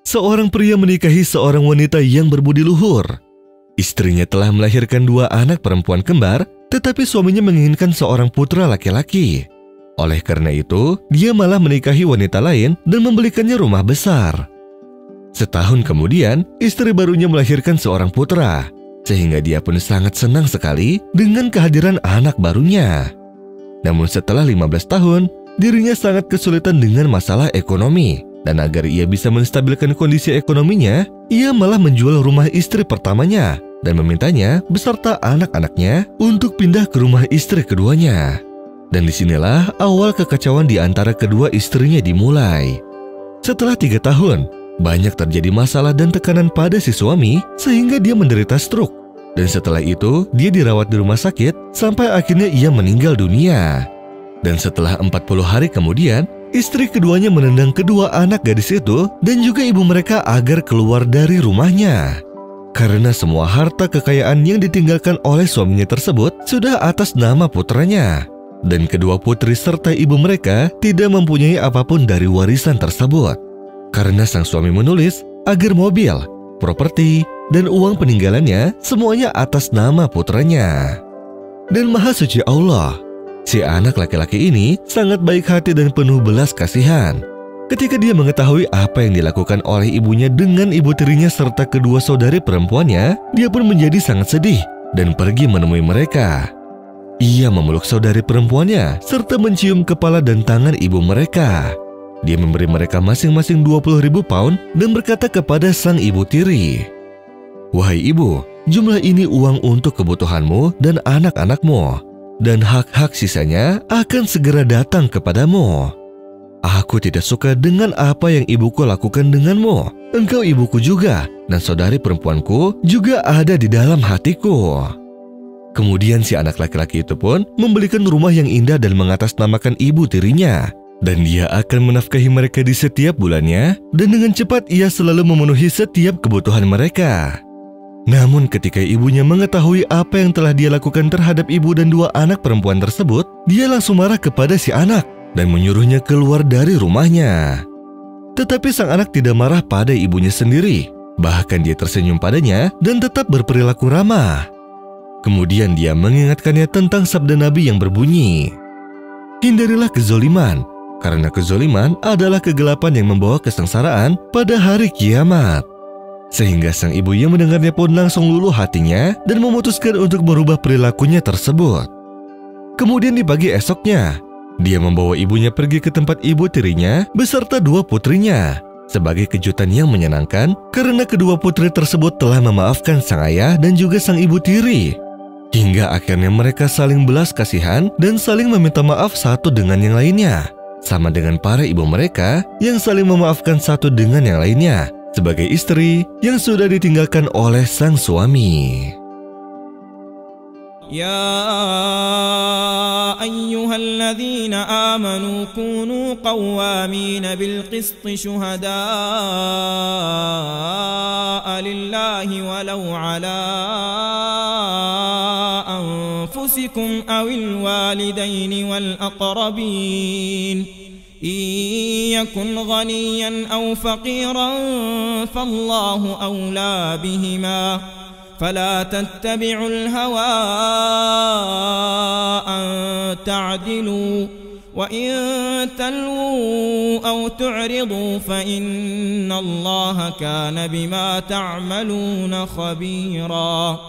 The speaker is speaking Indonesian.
seorang pria menikahi seorang wanita yang berbudi luhur. Istrinya telah melahirkan 2 anak perempuan kembar, tetapi suaminya menginginkan seorang putra laki-laki. Oleh karena itu, dia malah menikahi wanita lain dan membelikannya rumah besar. Setahun kemudian, istri barunya melahirkan seorang putra, sehingga dia pun sangat senang sekali dengan kehadiran anak barunya. Namun setelah 15 tahun, dirinya sangat kesulitan dengan masalah ekonomi. Dan agar ia bisa menstabilkan kondisi ekonominya, ia malah menjual rumah istri pertamanya dan memintanya beserta anak-anaknya untuk pindah ke rumah istri keduanya. Dan disinilah awal kekacauan di antara kedua istrinya dimulai. Setelah 3 tahun, banyak terjadi masalah dan tekanan pada si suami sehingga dia menderita stroke. Dan setelah itu, dia dirawat di rumah sakit sampai akhirnya ia meninggal dunia. Dan setelah 40 hari kemudian, istri keduanya menendang kedua anak gadis itu dan juga ibu mereka agar keluar dari rumahnya. Karena semua harta kekayaan yang ditinggalkan oleh suaminya tersebut sudah atas nama putranya. Dan kedua putri serta ibu mereka tidak mempunyai apapun dari warisan tersebut. Karena sang suami menulis agar mobil, properti, dan uang peninggalannya semuanya atas nama putranya. Dan Maha Suci Allah, si anak laki-laki ini sangat baik hati dan penuh belas kasihan. Ketika dia mengetahui apa yang dilakukan oleh ibunya dengan ibu tirinya serta kedua saudari perempuannya, dia pun menjadi sangat sedih dan pergi menemui mereka. Ia memeluk saudari perempuannya serta mencium kepala dan tangan ibu mereka. Dia memberi mereka masing-masing 20.000 pound dan berkata kepada sang ibu tiri, "Wahai ibu, jumlah ini uang untuk kebutuhanmu dan anak-anakmu. Dan hak-hak sisanya akan segera datang kepadamu. Aku tidak suka dengan apa yang ibuku lakukan denganmu. Engkau ibuku juga, dan saudari perempuanku juga ada di dalam hatiku." Kemudian si anak laki-laki itu pun membelikan rumah yang indah dan mengatasnamakan ibu tirinya. Dan dia akan menafkahi mereka di setiap bulannya, dan dengan cepat ia selalu memenuhi setiap kebutuhan mereka. Namun ketika ibunya mengetahui apa yang telah dia lakukan terhadap ibu dan 2 anak perempuan tersebut, dia langsung marah kepada si anak dan menyuruhnya keluar dari rumahnya. Tetapi sang anak tidak marah pada ibunya sendiri, bahkan dia tersenyum padanya dan tetap berperilaku ramah. Kemudian dia mengingatkannya tentang sabda Nabi yang berbunyi, "Hindarilah kezoliman, karena kezoliman adalah kegelapan yang membawa kesengsaraan pada hari kiamat." Sehingga sang ibu yang mendengarnya pun langsung luluh hatinya dan memutuskan untuk merubah perilakunya tersebut. Kemudian di pagi esoknya, dia membawa ibunya pergi ke tempat ibu tirinya beserta 2 putrinya. Sebagai kejutan yang menyenangkan, karena kedua putri tersebut telah memaafkan sang ayah dan juga sang ibu tiri. Hingga akhirnya mereka saling belas kasihan dan saling meminta maaf satu dengan yang lainnya. Sama dengan para ibu mereka yang saling memaafkan satu dengan yang lainnya, sebagai istri yang sudah ditinggalkan oleh sang suami. Ya ayyuhalladzina amanu kunu qawwamina bil qisti syuhada'a lillahi walau ala anfusikum awil walidaini wal aqrabin. إن يكن غنيا أو فقيرا فالله أولى بهما فلا تتبعوا الهوى أن تعدلوا وإن تلووا أو تعرضوا فإن الله كان بما تعملون خبيرا.